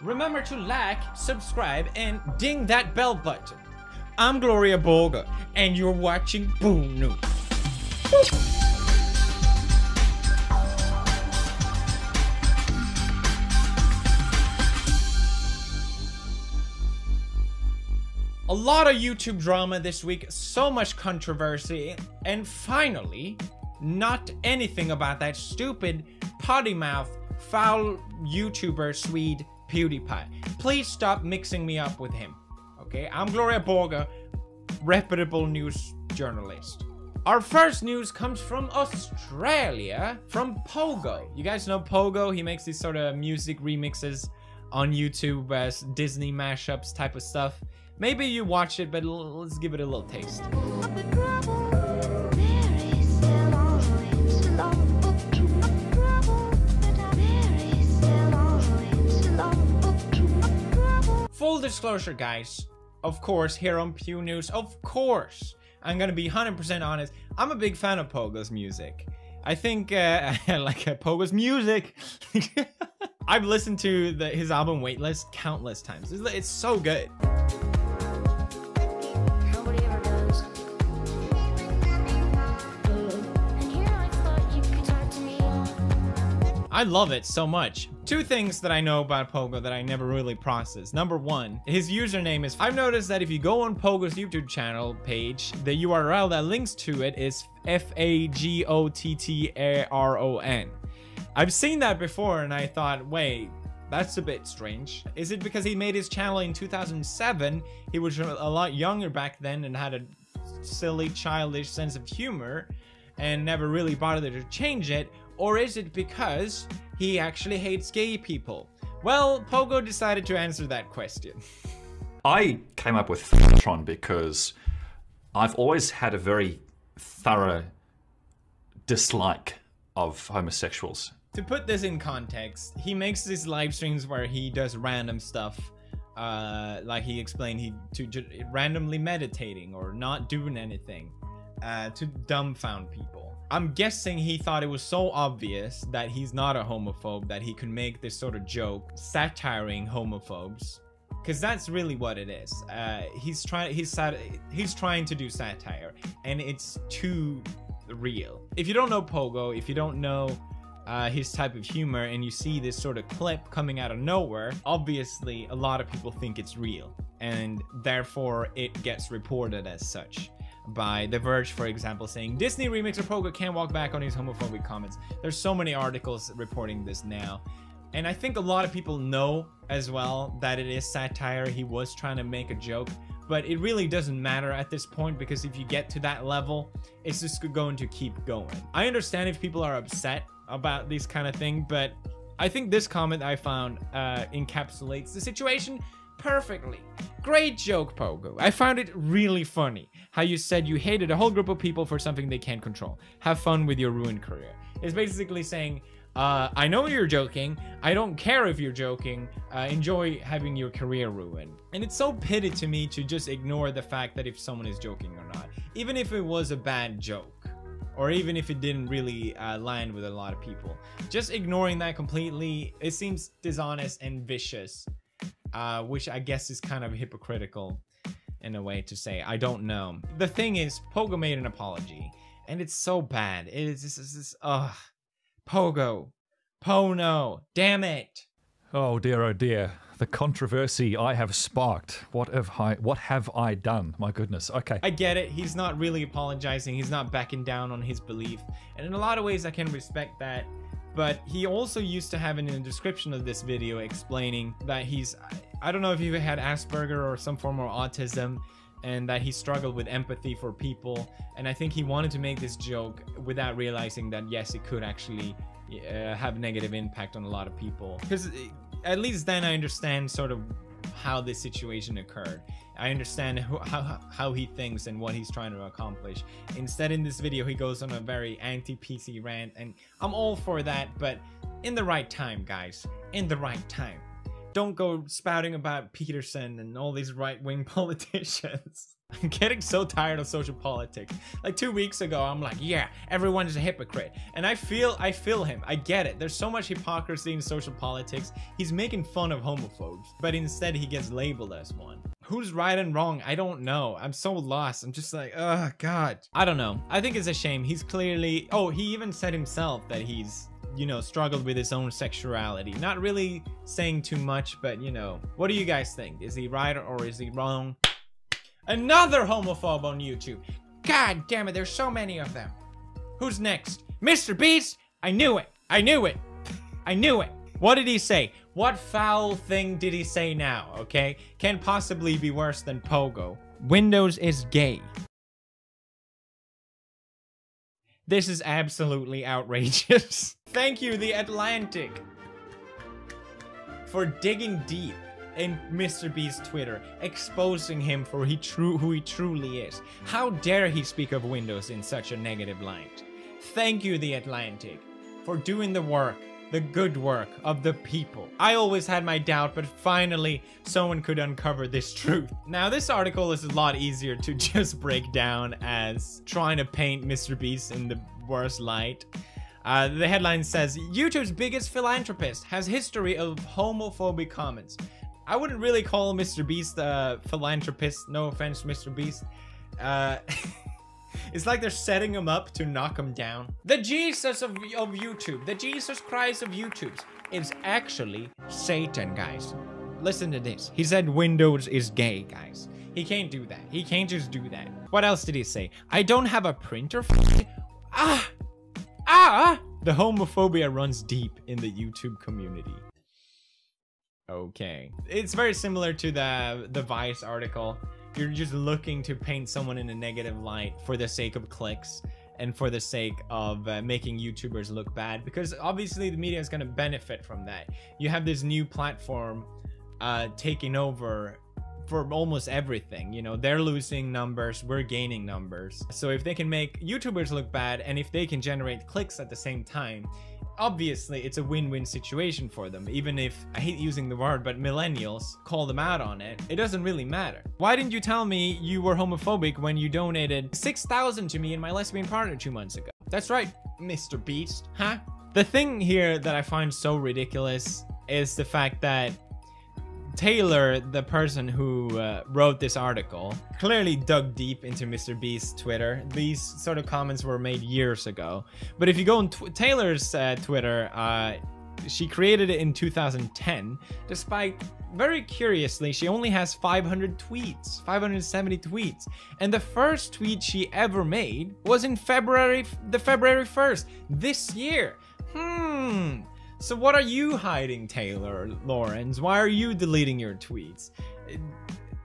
remember to like, subscribe, and ding that bell button. I'm Gloria Borger, and you're watching Boom News. A lot of YouTube drama this week, so much controversy, and finally, not anything about that stupid, potty mouth, foul YouTuber Swede Pewdiepie. Please stop mixing me up with him, okay? I'm Gloria Borger, reputable news journalist. Our first news comes from Australia, from Pogo. You guys know Pogo? He makes these sort of music remixes on YouTube as Disney mashups type of stuff. Maybe you watched it, but let's give it a little taste. Full disclosure, guys, of course, here on Pew News, of course, I'm gonna be 100% honest, I'm a big fan of Pogo's music. I think, like Pogo's music. I've listened to his album Waitlist countless times. It's so good. I love it so much. Two things that I know about Pogo that I never really processed. Number one, his username is... I've noticed that if you go on Pogo's YouTube channel page, the URL that links to it is FAGOTTARON. I've seen that before and I thought, wait, that's a bit strange. Is it because he made his channel in 2007? He was a lot younger back then and had a silly, childish sense of humor and never really bothered to change it? Or is it because he actually hates gay people? Well, Pogo decided to answer that question. I came up with Tron because I've always had a very thorough dislike of homosexuals. To put this in context, he makes these live streams where he does random stuff. Like he explained, randomly meditating or not doing anything to dumbfound people. I'm guessing he thought it was so obvious that he's not a homophobe that he could make this sort of joke satiring homophobes, because that's really what it is. He's trying to do satire, and it's too real. If you don't know Pogo, if you don't know his type of humor, and you see this sort of clip coming out of nowhere, obviously a lot of people think it's real, and therefore it gets reported as such. By The Verge, for example, saying Disney remixer Pogo can't walk back on his homophobic comments. There's so many articles reporting this now, and I think a lot of people know as well that it is satire. He was trying to make a joke, but it really doesn't matter at this point, because if you get to that level, it's just going to keep going. I understand if people are upset about this kind of thing, but I think this comment I found encapsulates the situation perfectly. Great joke, Pogo. I found it really funny how you said you hated a whole group of people for something they can't control. Have fun with your ruined career. It's basically saying, I know you're joking. I don't care if you're joking. Enjoy having your career ruined. And it's so pity to me to just ignore the fact that if someone is joking or not. Even if it was a bad joke, or even if it didn't really land with a lot of people. Just ignoring that completely, it seems dishonest and vicious. Which I guess is kind of hypocritical in a way to say. I don't know. The thing is, Pogo made an apology, and it's so bad. It is just, Pogo. Pono. Damn it. Oh dear, the controversy I have sparked. What have I done? My goodness. Okay. I get it. He's not really apologizing. He's not backing down on his belief. And in a lot of ways, I can respect that. But he also used to have in the description of this video explaining that I don't know if he had Asperger or some form of autism, and that he struggled with empathy for people. And I think he wanted to make this joke without realizing that, yes, it could actually have negative impact on a lot of people. Because at least then I understand sort of how this situation occurred. I understand how he thinks and what he's trying to accomplish. Instead, in this video, he goes on a very anti-PC rant, and I'm all for that, but in the right time, guys. In the right time. Don't go spouting about Peterson and all these right-wing politicians. I'm getting so tired of social politics. Like 2 weeks ago, I'm like, yeah, everyone's a hypocrite. And I feel him. I get it. There's so much hypocrisy in social politics. He's making fun of homophobes, but instead he gets labeled as one. Who's right and wrong? I don't know. I'm so lost. I'm just like, oh God. I don't know. I think it's a shame. He's clearly, oh, he even said himself that he's, you know, struggled with his own sexuality. Not really saying too much, but you know, what do you guys think? Is he right or is he wrong? Another homophobe on YouTube. God damn it, there's so many of them. Who's next? Mr. Beast? I knew it. I knew it. I knew it. What did he say? What foul thing did he say now, okay? Can't possibly be worse than Pogo. Windows is gay. This is absolutely outrageous. Thank you, The Atlantic, for digging deep in Mr. Beast's Twitter, exposing him for who he truly is. How dare he speak of Windows in such a negative light? Thank you, The Atlantic, for doing the work, the good work of the people. I always had my doubt, but finally someone could uncover this truth. Now, this article is a lot easier to just break down as trying to paint Mr. Beast in the worst light. The headline says, YouTube's biggest philanthropist has history of homophobic comments. I wouldn't really call Mr. Beast a philanthropist. No offense, Mr. Beast. It's like they're setting him up to knock him down. The Jesus of YouTube, the Jesus Christ of YouTube is actually Satan, guys. Listen to this. He said Windows is gay, guys. He can't do that. He can't just do that. What else did he say? I don't have a printer. The homophobia runs deep in the YouTube community. Okay. It's very similar to the Vice article. You're just looking to paint someone in a negative light for the sake of clicks and for the sake of making YouTubers look bad, because obviously the media is going to benefit from that. You have this new platform taking over for almost everything. You know, they're losing numbers, we're gaining numbers. So if they can make YouTubers look bad and if they can generate clicks at the same time, obviously it's a win-win situation for them. Even if, I hate using the word, but millennials call them out on it, it doesn't really matter. Why didn't you tell me you were homophobic when you donated 6,000 to me and my lesbian partner 2 months ago? That's right, Mr. Beast, huh? The thing here that I find so ridiculous is the fact that Taylor, the person who wrote this article, clearly dug deep into Mr. Beast's Twitter. These sort of comments were made years ago. But if you go on Taylor's Twitter, she created it in 2010, despite, very curiously, she only has 500 tweets, 570 tweets. And the first tweet she ever made was in February 1st, this year. So what are you hiding, Taylor Lawrence? Why are you deleting your tweets?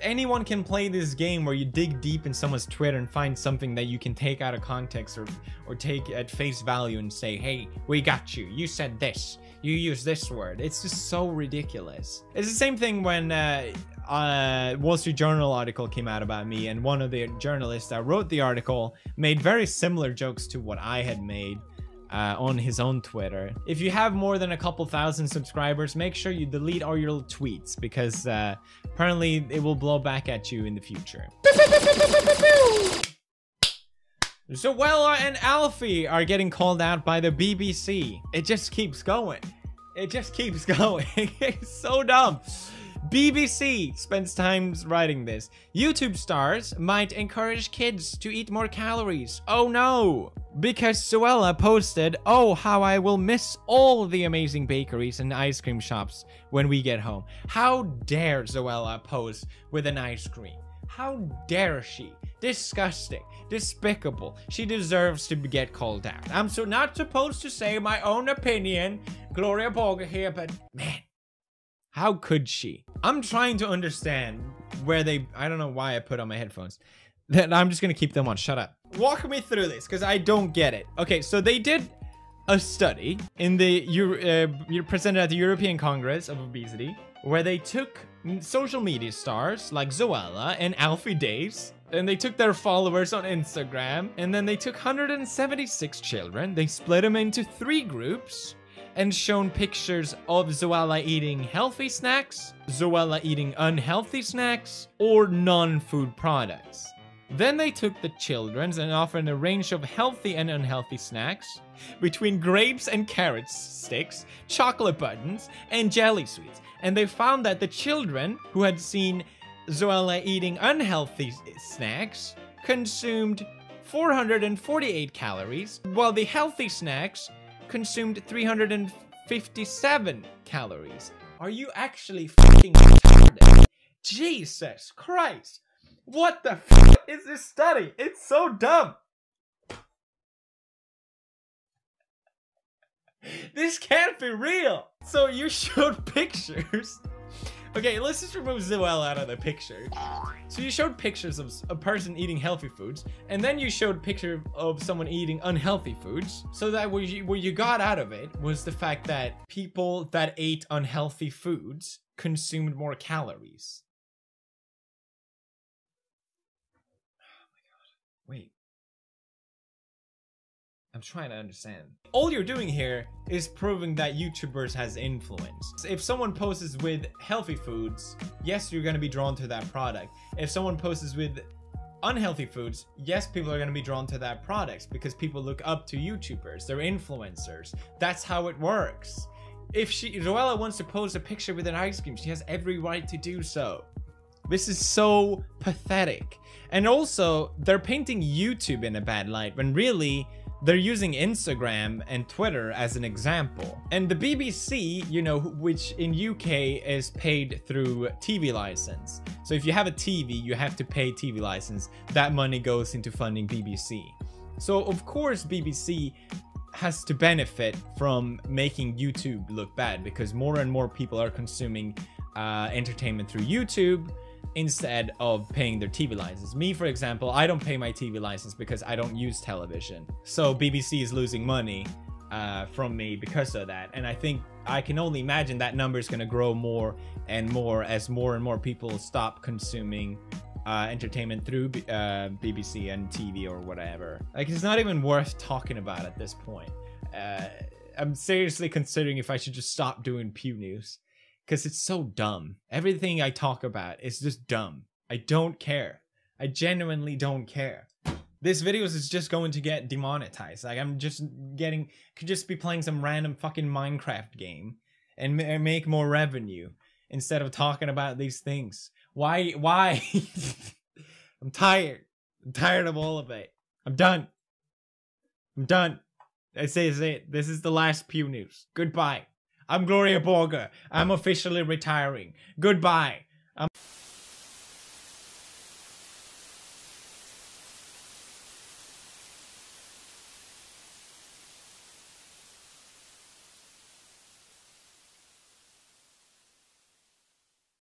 Anyone can play this game where you dig deep in someone's Twitter and find something that you can take out of context or take at face value and say, hey, we got you. You said this. You used this word. It's just so ridiculous. It's the same thing when Wall Street Journal article came out about me, and one of the journalists that wrote the article made very similar jokes to what I had made on his own Twitter. If you have more than a couple thousand subscribers, make sure you delete all your tweets, because apparently it will blow back at you in the future. Zoella and Alfie are getting called out by the BBC. It just keeps going. It just keeps going. It's so dumb. BBC spends time writing this. YouTube stars might encourage kids to eat more calories. Oh no! Because Zoella posted, oh, how I will miss all the amazing bakeries and ice cream shops when we get home. How dare Zoella post with an ice cream? How dare she? Disgusting. Despicable. She deserves to get called out. I'm so not supposed to say my own opinion. Gloria Boga here, but man, how could she? I'm trying to understand where they... I don't know why I put on my headphones. I'm just gonna keep them on. Shut up. Walk me through this, because I don't get it. Okay, so they did a study in the... you're presented at the European Congress of Obesity, where they took social media stars like Zoella and Alfie Days, and they took their followers on Instagram, and then they took 176 children, they split them into 3 groups, and shown pictures of Zoella eating healthy snacks, Zoella eating unhealthy snacks, or non-food products. Then they took the children's and offered a range of healthy and unhealthy snacks between grapes and carrot sticks, chocolate buttons, and jelly sweets. And they found that the children who had seen Zoella eating unhealthy snacks consumed 448 calories, while the healthy snacks consumed 357 calories. Are you actually fucking retarded? Jesus Christ! What the f is this study? It's so dumb! This can't be real! So you showed pictures. Okay, let's just remove Zoella out of the picture. So you showed pictures of a person eating healthy foods, and then you showed a picture of someone eating unhealthy foods. So that what you got out of it was the fact that people that ate unhealthy foods consumed more calories. Wait. I'm trying to understand. All you're doing here is proving that YouTubers has influence. If someone posts with healthy foods, yes, you're gonna be drawn to that product. If someone posts with unhealthy foods, yes, people are gonna be drawn to that product because people look up to YouTubers. They're influencers. That's how it works. If Zoella wants to post a picture with an ice cream, she has every right to do so. This is so pathetic. And also, they're painting YouTube in a bad light when really they're using Instagram and Twitter as an example. And the BBC, you know, which in UK is paid through TV license. So if you have a TV, you have to pay TV license. That money goes into funding BBC. So of course BBC has to benefit from making YouTube look bad because more and more people are consuming entertainment through YouTube instead of paying their TV license. Me, for example, I don't pay my TV license because I don't use television. So BBC is losing money from me because of that. And I think I can only imagine that number is going to grow more and more as more and more people stop consuming entertainment through BBC and TV or whatever. Like, it's not even worth talking about at this point. I'm seriously considering if I should just stop doing Pew News. Because it's so dumb. Everything I talk about is just dumb. I don't care. I genuinely don't care. This video is just going to get demonetized. Like, I'm just could just be playing some random fucking Minecraft game and make more revenue instead of talking about these things. Why? I'm tired. I'm tired of all of it. I'm done. I'm done. I say it. This is the last Pew News. Goodbye. I'm Gloria Borger. I'm officially retiring. Goodbye.